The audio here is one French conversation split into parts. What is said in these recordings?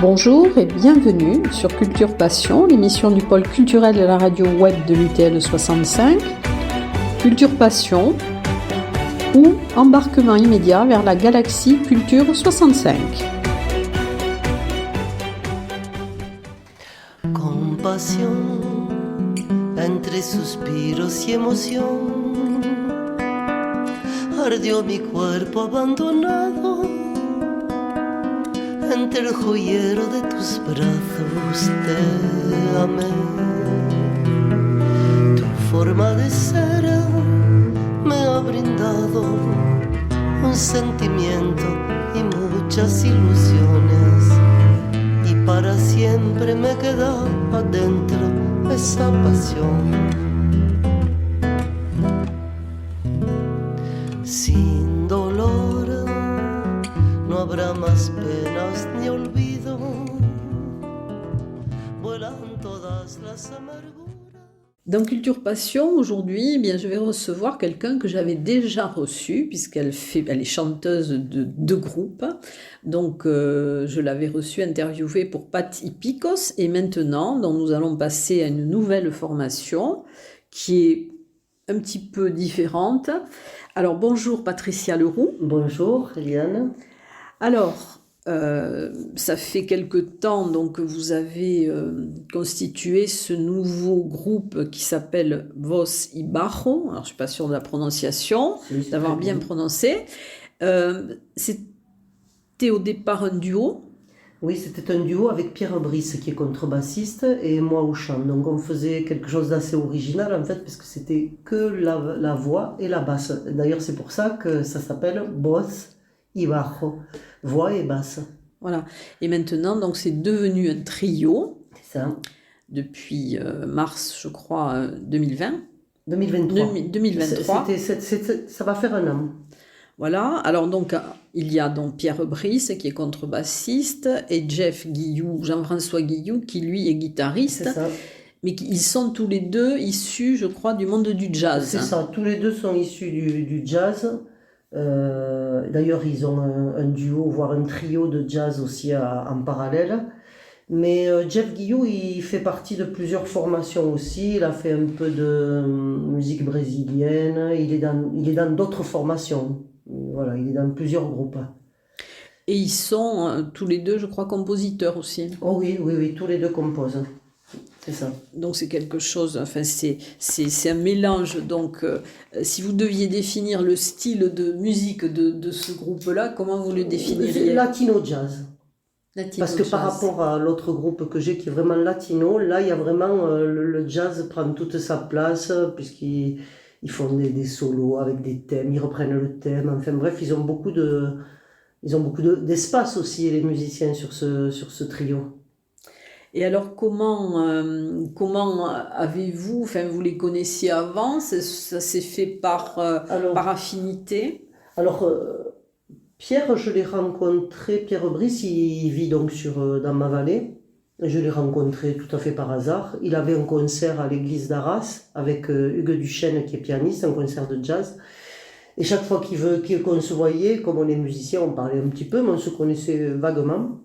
Bonjour et bienvenue sur Culture Passion, l'émission du pôle culturel de la radio web de l'UTL 65. Culture Passion ou embarquement immédiat vers la galaxie Culture 65. Compasión entre suspiros y emoción, ardió mi cuerpo abandonado entre el joyero de tus brazos. Te amé, tu forma de ser me ha brindado un sentimiento y muchas ilusiones, y para siempre me queda adentro esa pasión. Sin dolor no habrá más penas ni olvido, vuelan todas las amarguras. Dans Culture Passion, aujourd'hui, eh bien, je vais recevoir quelqu'un que j'avais déjà reçu, puisqu'elle elle est chanteuse de deux groupes. Donc, je l'avais reçue, interviewée pour Patti Picos. Et maintenant, donc, nous allons passer à une nouvelle formation qui est un petit peu différente. Alors, bonjour Patricia Leroux. Bonjour Eliane. Alors, ça fait quelque temps donc, que vous avez constitué ce nouveau groupe qui s'appelle Voz y Bajo. Alors, je ne suis pas sûre de la prononciation, d'avoir bien prononcé. C'était au départ un duo. Oui, c'était un duo avec Pierre Brice qui est contrebassiste et moi au chant. Donc on faisait quelque chose d'assez original en fait, parce que c'était que la voix et la basse. D'ailleurs, c'est pour ça que ça s'appelle Voz y Bajo, voix et basse. Voilà. Et maintenant, donc, c'est devenu un trio. C'est ça. Depuis mars, je crois, 2020. 2023. 2023. Ça va faire un an. Voilà. Alors, donc, il y a donc Pierre Brice qui est contrebassiste et Jean-François Guillou, qui lui est guitariste. C'est ça. Mais ils sont tous les deux issus, je crois, du monde du jazz. C'est ça. Tous les deux sont issus du jazz. D'ailleurs, ils ont un duo, voire un trio de jazz aussi en parallèle. Mais Jeff Guillou, il fait partie de plusieurs formations aussi. Il a fait un peu de musique brésilienne. Il est dans d'autres formations. Voilà, il est dans plusieurs groupes. Et ils sont tous les deux, je crois, compositeurs aussi. Oh oui, tous les deux composent. C'est ça. Donc c'est quelque chose, enfin c'est un mélange. Donc si vous deviez définir le style de musique de ce groupe-là, comment vous le définiriez? Latino jazz. Parce que par rapport à l'autre groupe que j'ai qui est vraiment latino, là il y a vraiment le jazz prend toute sa place, puisqu'ils font des solos avec des thèmes, ils reprennent le thème, enfin bref, ils ont beaucoup d'espace aussi, les musiciens sur ce trio. Et alors comment avez-vous, enfin vous les connaissiez avant, ça s'est fait par affinité? Alors Pierre, je l'ai rencontré, Pierre Brice, il vit donc dans ma vallée. Je l'ai rencontré tout à fait par hasard. Il avait un concert à l'église d'Arras avec Hugues Duchesne qui est pianiste, un concert de jazz. Et chaque fois qu'on se voyait, comme on est musicien, on parlait un petit peu, mais on se connaissait vaguement.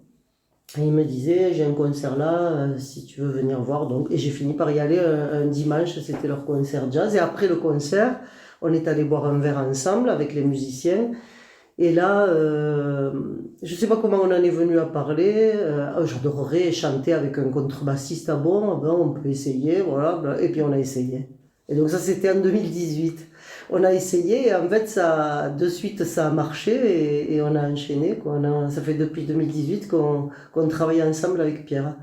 Et il me disait, j'ai un concert là, si tu veux venir voir. Donc, et j'ai fini par y aller un dimanche, c'était leur concert jazz. Et après le concert, on est allé boire un verre ensemble avec les musiciens. Et là, je ne sais pas comment on en est venu à parler. J'adorerais chanter avec un contrebassiste. Ah bon, on peut essayer, voilà. Et puis on a essayé. Et donc ça, c'était en 2018. On a essayé et en fait, de suite, ça a marché et on a enchaîné. Ça fait depuis 2018 qu'on travaille ensemble avec Pierre.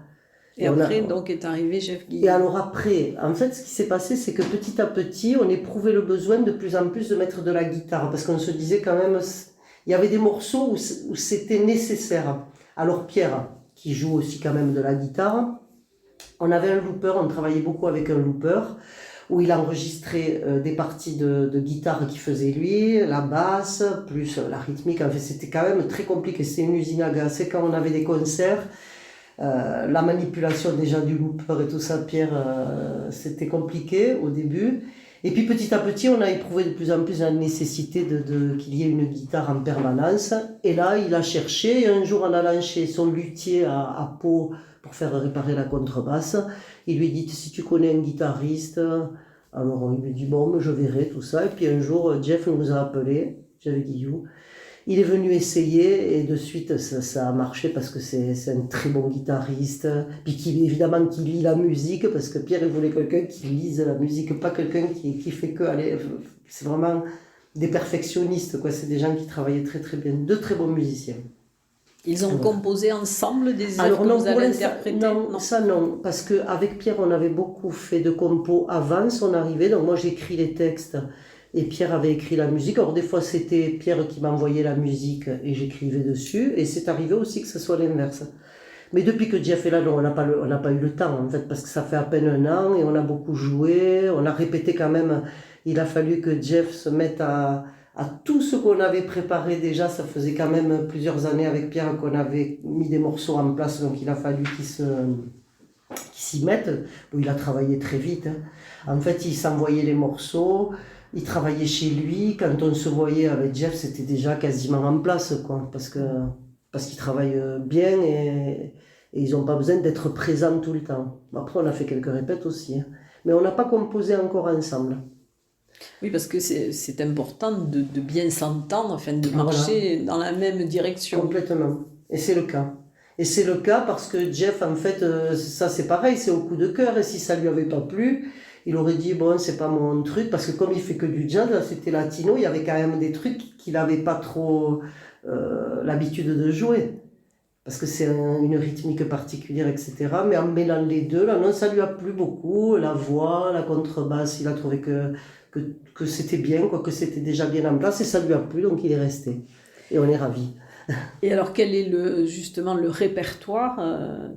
Et après, donc, est arrivé Jeff Guillou. Et alors après, en fait, ce qui s'est passé, c'est que petit à petit, on éprouvait le besoin de plus en plus de mettre de la guitare. Parce qu'on se disait quand même, il y avait des morceaux où c'était nécessaire. Alors Pierre, qui joue aussi quand même de la guitare, on avait un looper, on travaillait beaucoup avec un looper, où il enregistrait des parties de guitare qu'il faisait lui, la basse, plus la rythmique. En fait, c'était quand même très compliqué. C'était une usine à gaz. C'est quand on avait des concerts, la manipulation déjà du looper et tout ça, Pierre, c'était compliqué au début. Et puis petit à petit, on a éprouvé de plus en plus la nécessité qu'il y ait une guitare en permanence. Et là, il a cherché. Et un jour, en allant chez son luthier à Pau pour faire réparer la contrebasse, il lui dit, si tu connais un guitariste, alors il lui dit, bon, je verrai tout ça. Et puis un jour, Jeff nous a appelés, Jeff Guillou. Il est venu essayer et de suite ça a marché parce que c'est un très bon guitariste, puis évidemment qui lit la musique, parce que Pierre il voulait quelqu'un qui lise la musique, pas quelqu'un qui fait que aller. C'est vraiment des perfectionnistes, quoi. C'est des gens qui travaillaient très très bien, de très bons musiciens. Ils ont composé ensemble des Alors œuvres que non, vous pour allez l'instant, interpréter? non, ça non, parce qu'avec Pierre on avait beaucoup fait de compos avant son arrivée, donc moi j'écris les textes. Et Pierre avait écrit la musique. Alors des fois c'était Pierre qui m'envoyait la musique et j'écrivais dessus. Et c'est arrivé aussi que ce soit l'inverse. Mais depuis que Jeff est là, non, on n'a pas eu le temps en fait, parce que ça fait à peine un an et on a beaucoup joué. On a répété quand même. Il a fallu que Jeff se mette à tout ce qu'on avait préparé déjà. Ça faisait quand même plusieurs années avec Pierre qu'on avait mis des morceaux en place. Donc il a fallu qu'il s'y mette. Bon, il a travaillé très vite. En fait, il s'envoyait les morceaux. Il travaillait chez lui. Quand on se voyait avec Jeff, c'était déjà quasiment en place, quoi. Parce qu'il travaille bien et ils n'ont pas besoin d'être présents tout le temps. Après, on a fait quelques répètes aussi, hein. Mais on n'a pas composé encore ensemble. Oui, parce que c'est important de bien s'entendre, enfin de marcher dans la même direction. Complètement. Et c'est le cas. Et c'est le cas parce que Jeff, en fait, ça c'est pareil, c'est au coup de cœur. Et si ça lui avait pas plu, il aurait dit, bon, c'est pas mon truc. Parce que comme il fait que du jazz, là, c'était latino, il y avait quand même des trucs qu'il n'avait pas trop l'habitude de jouer. Parce que c'est une rythmique particulière, etc. Mais en mêlant les deux, là, non, ça lui a plu beaucoup. La voix, la contrebasse, il a trouvé que c'était bien, quoi, que c'était déjà bien en place. Et ça lui a plu, donc il est resté. Et on est ravis. Et alors, quel est justement le répertoire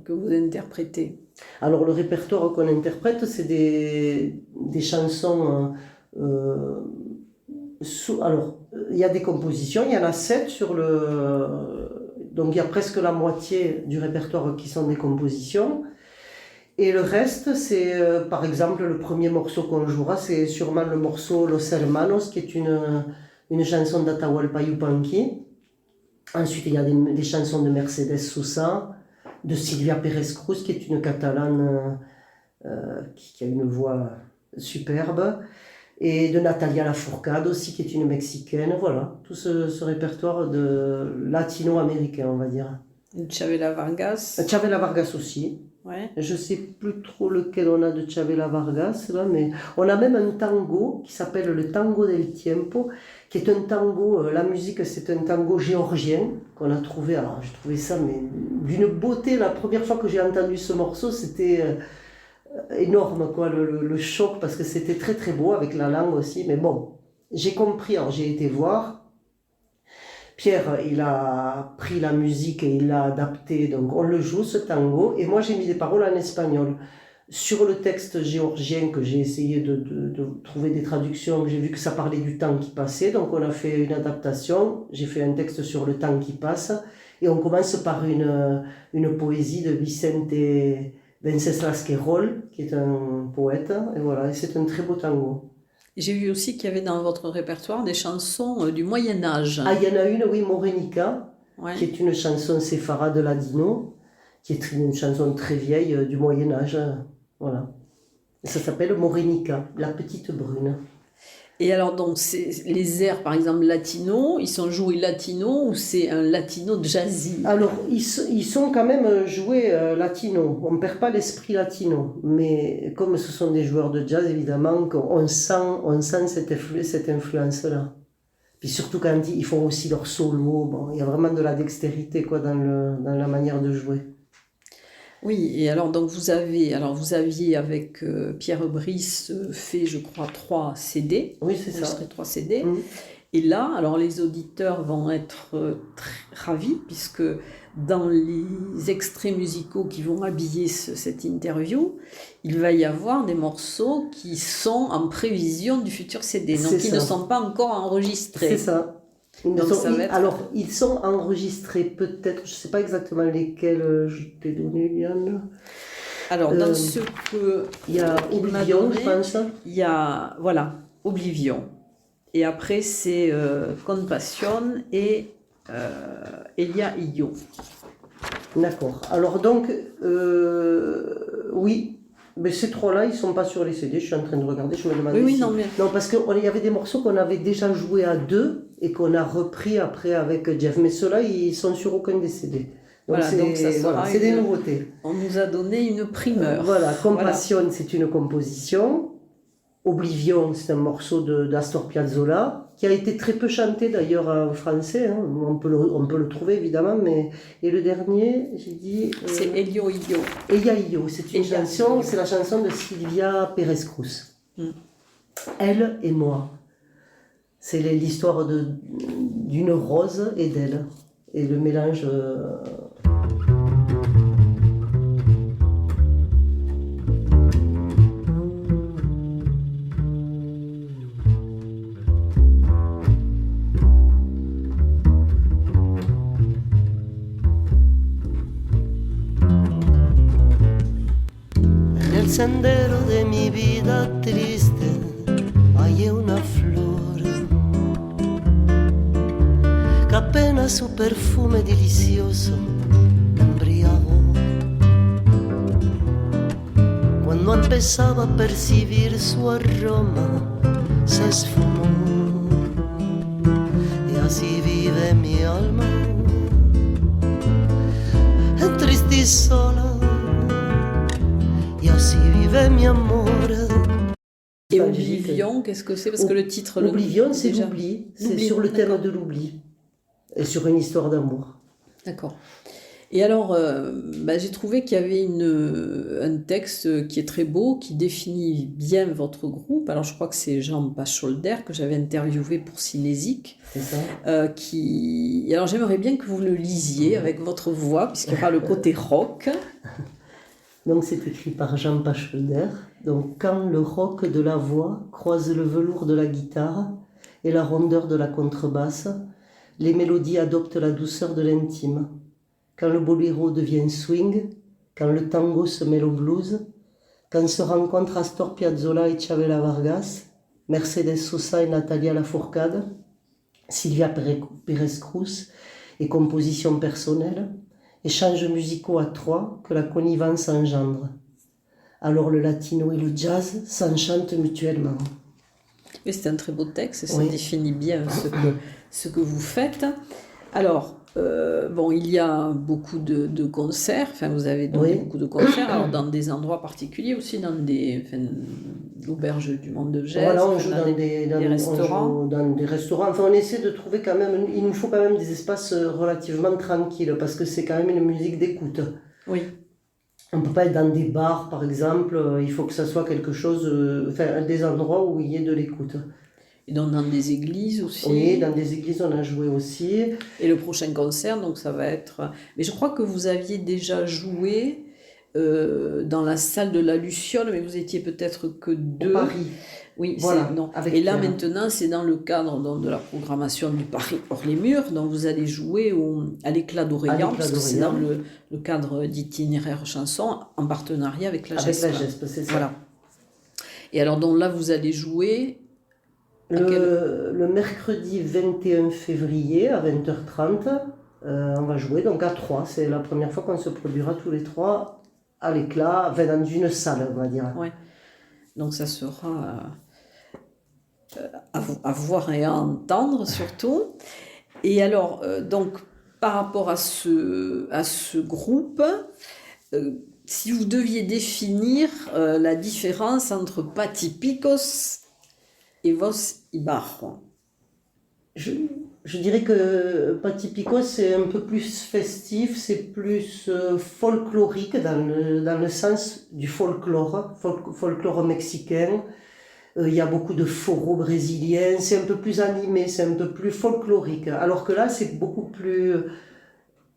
que vous interprétez? Alors, le répertoire qu'on interprète, c'est des chansons. Alors, il y a des compositions, il y en a 7 sur le. Donc, il y a presque la moitié du répertoire qui sont des compositions. Et le reste, c'est par exemple le premier morceau qu'on jouera, c'est sûrement le morceau Los Hermanos, qui est une chanson d'Atahualpa Yupanqui. Ensuite, il y a des chansons de Mercedes Sosa, de Silvia Pérez Cruz, qui est une Catalane qui a une voix superbe, et de Natalia Lafourcade aussi, qui est une Mexicaine. Voilà, tout ce répertoire de latino-américain, on va dire. Chavela Vargas. Chavela Vargas aussi. Ouais. Je ne sais plus trop lequel on a de Chavela Vargas, là, mais on a même un tango qui s'appelle le Tango del Tiempo, qui est un tango, la musique c'est un tango géorgien qu'on a trouvé, alors je trouvais ça mais d'une beauté, la première fois que j'ai entendu ce morceau c'était énorme, quoi, le choc, parce que c'était très très beau avec la langue aussi, mais bon, j'ai compris, alors j'ai été voir. Pierre, il a pris la musique et il l'a adapté, donc on le joue ce tango, et moi j'ai mis des paroles en espagnol. Sur le texte géorgien que j'ai essayé de trouver des traductions, j'ai vu que ça parlait du temps qui passait, donc on a fait une adaptation, j'ai fait un texte sur le temps qui passe, et on commence par une poésie de Vicente Venceslas Querol, qui est un poète, et voilà, et c'est un très beau tango. J'ai vu aussi qu'il y avait dans votre répertoire des chansons du Moyen-Âge. Ah, il y en a une, oui, Morenica, Ouais. qui est une chanson séfarade ladino, qui est une chanson très vieille du Moyen-Âge. Voilà. Et ça s'appelle Morenica, la petite brune. Et alors, donc, les airs, par exemple, latino, ils sont joués latino ou c'est un latino jazzy? Alors, ils sont quand même joués latino. On ne perd pas l'esprit latino. Mais comme ce sont des joueurs de jazz, évidemment, on sent cette influence-là. Puis surtout quand ils font aussi leur solo, bon, il y a vraiment de la dextérité, quoi, dans la manière de jouer. Oui, et alors donc vous aviez avec Pierre Brice fait, je crois, 3 CD. Oui, c'est ça. 3 CD. Mmh. Et là, alors les auditeurs vont être très ravis puisque dans les extraits musicaux qui vont habiller cette interview, il va y avoir des morceaux qui sont en prévision du futur CD, donc qui ne sont pas encore enregistrés. C'est ça. Alors, ils sont enregistrés peut-être, je ne sais pas exactement lesquels je t'ai donné, Liane. Alors, dans ce que Il y a qu'il m'a Oblivion, donné, je pense. il y a, voilà, Oblivion. Et après, c'est Compassion et Elia Io. D'accord. Alors donc, oui, mais ces trois-là, ils sont pas sur les CD. Je suis en train de regarder, je me demandais Oui, oui, si... non, mais Non, parce qu'il y avait des morceaux qu'on avait déjà joués à deux et qu'on a repris après avec Jeff. Mais ceux-là, ils sont sur aucun des CD. Donc voilà, donc ça voilà, sera c'est des nouveautés. On nous a donné une primeur. Voilà, Voilà. Compassion, c'est une composition. Oblivion, c'est un morceau d'Astor Piazzolla, qui a été très peu chanté d'ailleurs en français, hein. On peut le trouver évidemment, mais... Et le dernier, j'ai dit... C'est Elio Io. Eya Io, c'est une Eya chanson, Io. c'est la chanson de Sylvia Pérez-Cruz. Mm. Elle et moi. C'est l'histoire d'une rose et d'elle. Et le mélange... Nel sendero de mi vida triste hay una flor che appena su perfume delicioso embriagó. Cuando empezaba a percibir su aroma se esfumó y así vive mi alma triste y sola. Y así vive mi amor. Et Oblivion, qu'est-ce que c'est? Parce que le titre... Oblivion, c'est déjà... l'oubli. C'est sur le thème de l'oubli. Et sur une histoire d'amour. D'accord. Et alors, j'ai trouvé qu'il y avait un texte qui est très beau, qui définit bien votre groupe. Alors, je crois que c'est Jean Bacholder que j'avais interviewé pour Cinésique. C'est ça. Alors, j'aimerais bien que vous le lisiez avec votre voix, puisqu'il y aura le côté rock. Donc c'est écrit par Jean Bacholder. Donc quand le rock de la voix croise le velours de la guitare et la rondeur de la contrebasse, les mélodies adoptent la douceur de l'intime. Quand le boléro devient swing, quand le tango se mêle au blues, quand se rencontrent Astor Piazzolla et Chavela Vargas, Mercedes Sosa et Natalia Lafourcade, Sylvia Pérez-Cruz et compositions personnelles, échanges musicaux à trois que la connivence engendre. Alors le latino et le jazz s'enchantent mutuellement. Et c'est un très beau texte, et ça Oui. définit bien ce que vous faites. Alors, il y a beaucoup de concerts, enfin vous avez donné beaucoup de concerts, alors dans des endroits particuliers aussi, dans l'auberge du Monde de Geste, Voilà, on joue dans des restaurants. on joue dans des restaurants. Enfin, on essaie de trouver quand même, il nous faut quand même des espaces relativement tranquilles, parce que c'est quand même une musique d'écoute. Oui. On ne peut pas être dans des bars, par exemple, il faut que ça soit quelque chose, des endroits où il y ait de l'écoute. Et donc dans des églises aussi. Oui, dans des églises, on a joué aussi. Et le prochain concert, donc ça va être... Mais je crois que vous aviez déjà joué dans la salle de la Luciole, mais vous étiez peut-être que deux. Au Paris. Oui, Voilà, non. avec Et là Pierre. maintenant, c'est dans le cadre donc, de la programmation du Paris hors les murs, donc vous allez jouer à l'Éclat d'Orient, parce que c'est dans le cadre d'Itinéraire Chanson, en partenariat avec la GESP. Avec la GESP, c'est ça. Voilà. Et alors donc là, vous allez jouer... Le mercredi 21 février à 20h30, on va jouer donc à 3. C'est la première fois qu'on se produira tous les trois à l'Éclat, enfin, dans une salle, on va dire. Ouais. Donc ça sera à voir et à entendre surtout. Et alors, donc, par rapport à ce groupe, si vous deviez définir la différence entre Patipicos et Vos Ibarro. Je dirais que Patipicos, c'est un peu plus festif, c'est plus folklorique dans le sens du folklore, folklore mexicain. Il y a beaucoup de foros brésiliens, c'est un peu plus animé, c'est un peu plus folklorique. Alors que là, c'est beaucoup plus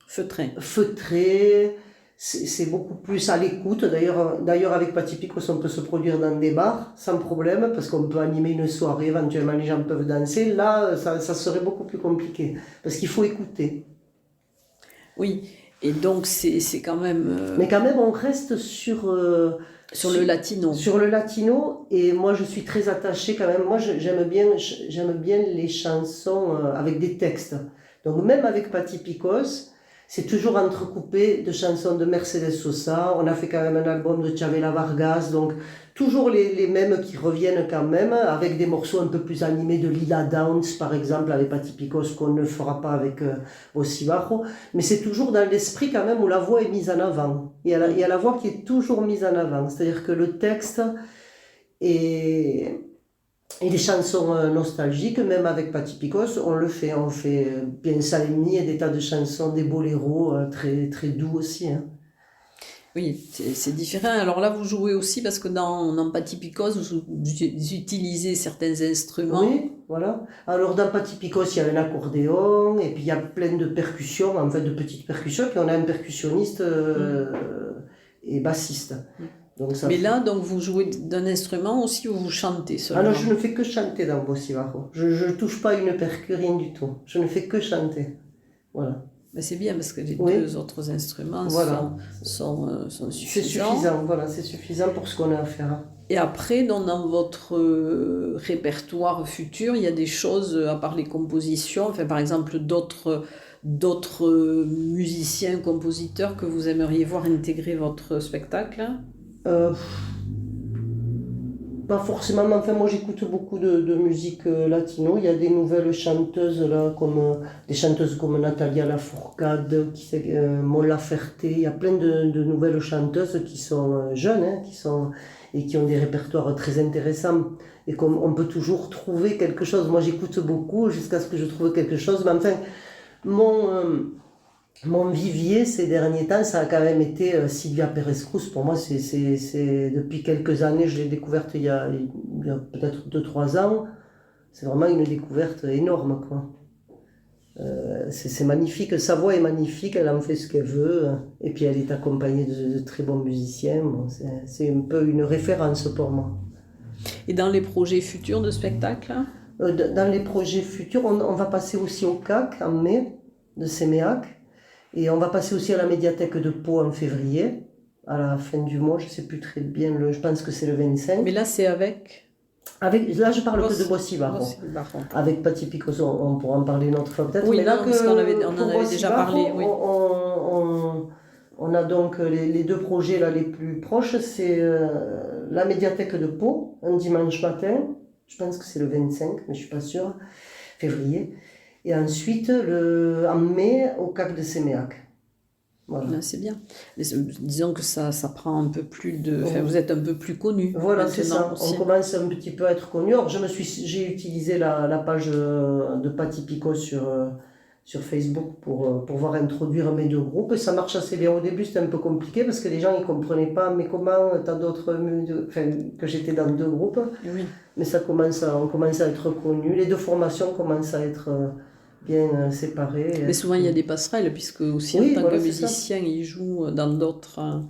feutré, c'est beaucoup plus à l'écoute. D'ailleurs, avec Patipicos, on peut se produire dans des bars sans problème, parce qu'on peut animer une soirée, éventuellement les gens peuvent danser. Là, ça serait beaucoup plus compliqué, parce qu'il faut écouter. Oui, Et donc, c'est quand même Mais quand même, on reste sur le latino. sur le latino, et moi je suis très attachée quand même. Moi j'aime bien les chansons avec des textes. Donc même avec Patti Picos, c'est toujours entrecoupé de chansons de Mercedes Sosa. On a fait quand même un album de Chavela Vargas, donc toujours les mêmes qui reviennent quand même, avec des morceaux un peu plus animés de Lila Downs par exemple, avec Patti Picos, qu'on ne fera pas avec Rosy Bajo. Mais c'est toujours dans l'esprit quand même où la voix est mise en avant. Il y a la voix qui est toujours mise en avant. C'est-à-dire que le texte et, et les chansons nostalgiques, même avec Patti Picos, on le fait. On fait bien Salemi et des tas de chansons, des boléros très, très doux aussi. Hein. Oui, c'est différent. Alors là, vous jouez aussi parce que dans Patti Picos, vous utilisez certains instruments. Oui, voilà. Alors dans Patti Picos, il y a un accordéon et puis il y a plein de percussions, en fait de petites percussions. Puis on a un percussionniste et bassiste. Donc ça Mais fait... là, donc vous jouez d'un instrument aussi ou vous chantez Ah seulement? non, je ne fais que chanter dans Bossy Bajo. Je ne touche pas une percu, rien du tout. Je ne fais que chanter. Voilà. Mais c'est bien parce que les Oui. deux autres instruments Voilà. sont C'est suffisants. suffisant, voilà, c'est suffisant pour ce qu'on a à faire. Et après, dans votre répertoire futur, il y a des choses, à part les compositions, enfin, par exemple d'autres musiciens, compositeurs que vous aimeriez voir intégrer votre spectacle? Euh, Pas forcément, mais enfin moi j'écoute beaucoup de musique latino. Il y a des nouvelles chanteuses là, comme des chanteuses comme Natalia Lafourcade, Mon Laferte. Il y a plein de nouvelles chanteuses qui sont jeunes, hein, et qui ont des répertoires très intéressants. Et comme on peut toujours trouver quelque chose. Moi j'écoute beaucoup jusqu'à ce que je trouve quelque chose. Mais enfin, mon, mon vivier ces derniers temps, ça a quand même été Sylvia Pérez-Cruz. Pour moi, c'est depuis quelques années, je l'ai découverte il y a peut-être 2 3 ans. C'est vraiment une découverte énorme, quoi. C'est magnifique, sa voix est magnifique, elle en fait ce qu'elle veut, et puis elle est accompagnée de très bons musiciens. Bon, c'est un peu une référence pour moi. Et dans les projets futurs de spectacle? Dans les projets futurs, on va passer aussi au CAC en mai de Séméac. Et on va passer aussi à la médiathèque de Pau en février, à la fin du mois, je ne sais plus très bien, je pense que c'est le 25. Mais là, c'est avec Là, je parle que de Bossy Bajo. Avec Patti Picos, on pourra en parler une autre fois peut-être. Oui, mais là, parce qu'on on en avait déjà parlé. Oui. On a donc les deux projets là, les plus proches, c'est la médiathèque de Pau, un dimanche matin, je pense que c'est le 25, mais je ne suis pas sûre, février. Et ensuite, en mai, au CAC de Séméac. Voilà. C'est bien. Mais disons que ça prend un peu plus de... Enfin, vous êtes un peu plus connu. Voilà, c'est ça. Aussi. On commence un petit peu à être connu. Alors, j'ai utilisé la page de Patti Picos sur Facebook pour pouvoir introduire mes deux groupes. Et ça marche assez bien. Au début, c'était un peu compliqué parce que les gens ne comprenaient pas. Mais comment t'as d'autres... Enfin, que j'étais dans deux groupes. Oui. Mais on commence à être connus. Les deux formations commencent à être... bien séparés. Mais souvent, il y a des passerelles, puisque aussi en tant que musicien, il joue dans d'autres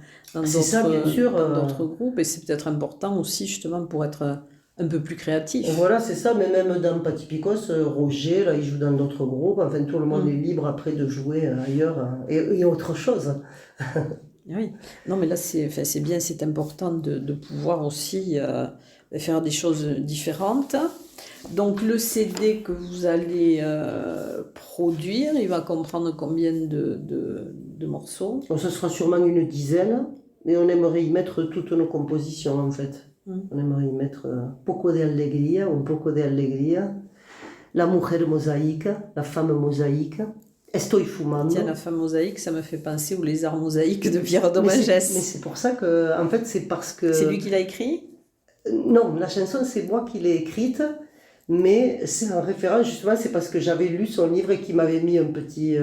groupes, et c'est peut-être important aussi, justement, pour être un peu plus créatif. Et voilà, c'est ça, mais même dans Patti Picos, Roger, là, il joue dans d'autres groupes, enfin, tout le monde est libre après de jouer ailleurs, et autre chose. Oui, non, mais là, c'est bien, c'est important de pouvoir aussi faire des choses différentes. Donc le CD que vous allez produire, il va comprendre combien de morceaux? Donc, ce sera sûrement une dizaine, mais on aimerait y mettre toutes nos compositions en fait. On aimerait y mettre Poco de Alegría, Un poco de Alegría, La mujer mosaïca, La femme mosaïque, Estoy fumando. Tiens, La femme mosaïque, ça me fait penser aux lézards mosaïques de Pierre Domingès. Mais c'est pour ça que, en fait, c'est parce que... C'est lui qui l'a écrit? Non, la chanson, c'est moi qui l'ai écrite. Mais c'est en référence, justement, c'est parce que j'avais lu son livre et qu'il m'avait mis un petit,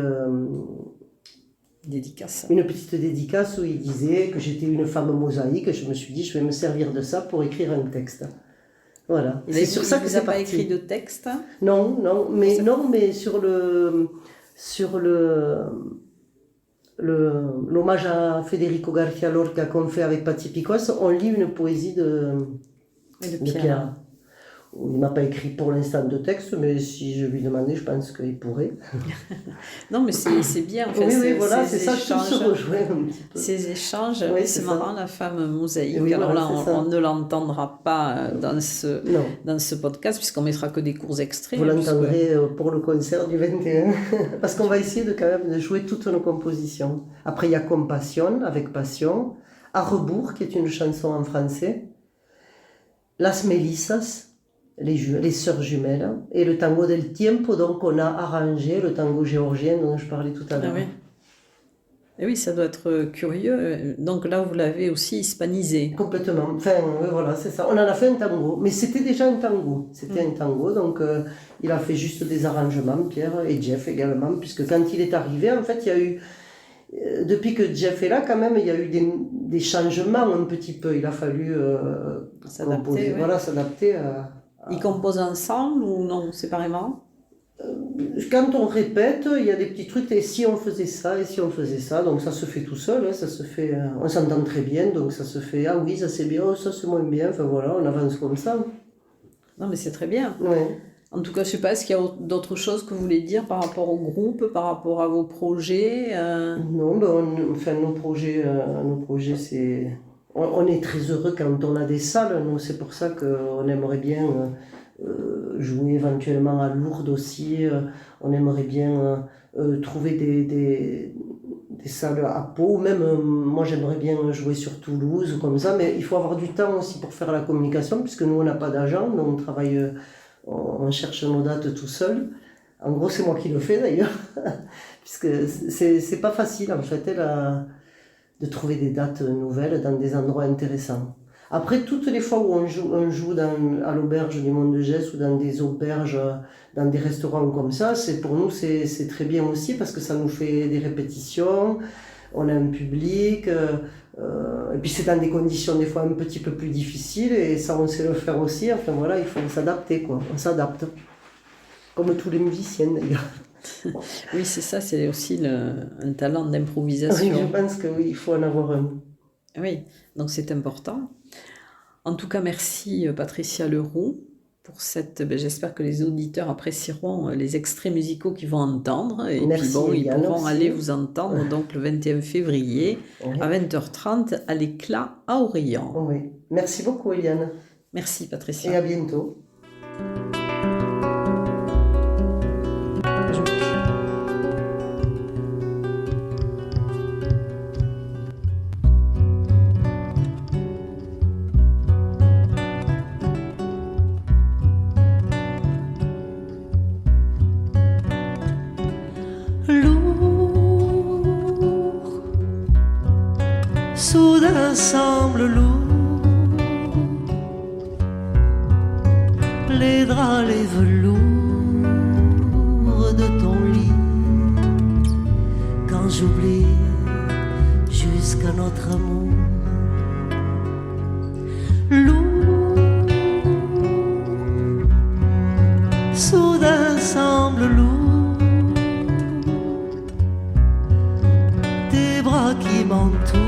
dédicace. Une petite dédicace où il disait que j'étais une femme mosaïque. Et je me suis dit, je vais me servir de ça pour écrire un texte. Voilà. C'est sur ça que ça n'a pas écrit de texte? Non, mais sur l'hommage à Federico García Lorca qu'on fait avec Patti Picos, on lit une poésie de Pierre. Il m'a pas écrit pour l'instant de texte, mais si je lui demandais, je pense qu'il pourrait. Non, mais c'est bien. En fait, Oui, voilà, ces c'est ça, tout se rejoint un petit peu. Ces échanges, Oui, c'est c'est marrant, la femme mosaïque. Oui, Alors voilà, là, c'est ça. on ne l'entendra pas Non, dans ce podcast, puisqu'on mettra que des courts extraits. vous hein, l'entendrez pour le concert du 21, parce qu'on va essayer quand même de jouer toutes nos compositions. Après, il y a Compassion, avec passion, À rebours, qui est une chanson en français, Las Melissas, les sœurs jumelles, et le tango del tiempo, donc on a arrangé le tango géorgien dont je parlais tout à l'heure. Ah oui. Et oui, ça doit être curieux. Donc là, vous l'avez aussi hispanisé. Complètement. Enfin, voilà, c'est ça. On en a fait un tango, mais c'était déjà un tango. C'était un tango, donc il a fait juste des arrangements, Pierre, et Jeff également, puisque quand il est arrivé, en fait, il y a eu, depuis que Jeff est là, quand même, il y a eu des changements un petit peu. Il a fallu S'adapter, composer, ouais. voilà, s'adapter à... Ils composent ensemble ou non, séparément? Quand on répète, il y a des petits trucs, et si on faisait ça, et si on faisait ça, donc ça se fait tout seul, hein, ça se fait, on s'entend très bien, donc ça se fait, ah oui, ça c'est bien, oh, ça c'est moins bien, enfin voilà, on avance comme ça. Non, mais c'est très bien. Ouais. En tout cas, je ne sais pas, est-ce qu'il y a d'autres choses que vous voulez dire par rapport au groupe, par rapport à vos projets Non, ben enfin, nos projets c'est... On est très heureux quand on a des salles, nous, c'est pour ça qu'on aimerait bien jouer éventuellement à Lourdes aussi, on aimerait bien trouver des salles à Pau, même moi j'aimerais bien jouer sur Toulouse, comme ça, mais il faut avoir du temps aussi pour faire la communication, puisque nous on n'a pas d'agent, donc on travaille, on cherche nos dates tout seul. En gros, c'est moi qui le fais d'ailleurs, puisque c'est pas facile en fait de trouver des dates nouvelles dans des endroits intéressants. Après, toutes les fois où on joue à l'auberge du Mont de Gesse ou dans des auberges, dans des restaurants comme ça, pour nous c'est très bien aussi parce que ça nous fait des répétitions, on a un public, et puis c'est dans des conditions des fois un petit peu plus difficiles et ça on sait le faire aussi. Enfin voilà, il faut s'adapter quoi, on s'adapte. Comme tous les musiciens d'ailleurs. Oui, c'est ça, c'est aussi un talent d'improvisation. Oui, je pense que oui, il faut en avoir un. Oui, donc c'est important. En tout cas, merci Patricia Leroux pour j'espère que les auditeurs apprécieront les extraits musicaux qu'ils vont entendre. Et merci, puis bon, ils Eliane, pourront aussi aller vous entendre donc le 21 février à 20h30 à l'Éclat à Orient. Oui. Merci beaucoup Eliane. Merci Patricia. Et à bientôt. Soudain semble lourd, les draps, les velours de ton lit. Quand j'oublie jusqu'à notre amour, lourd, soudain semble lourd, tes bras qui m'entourent.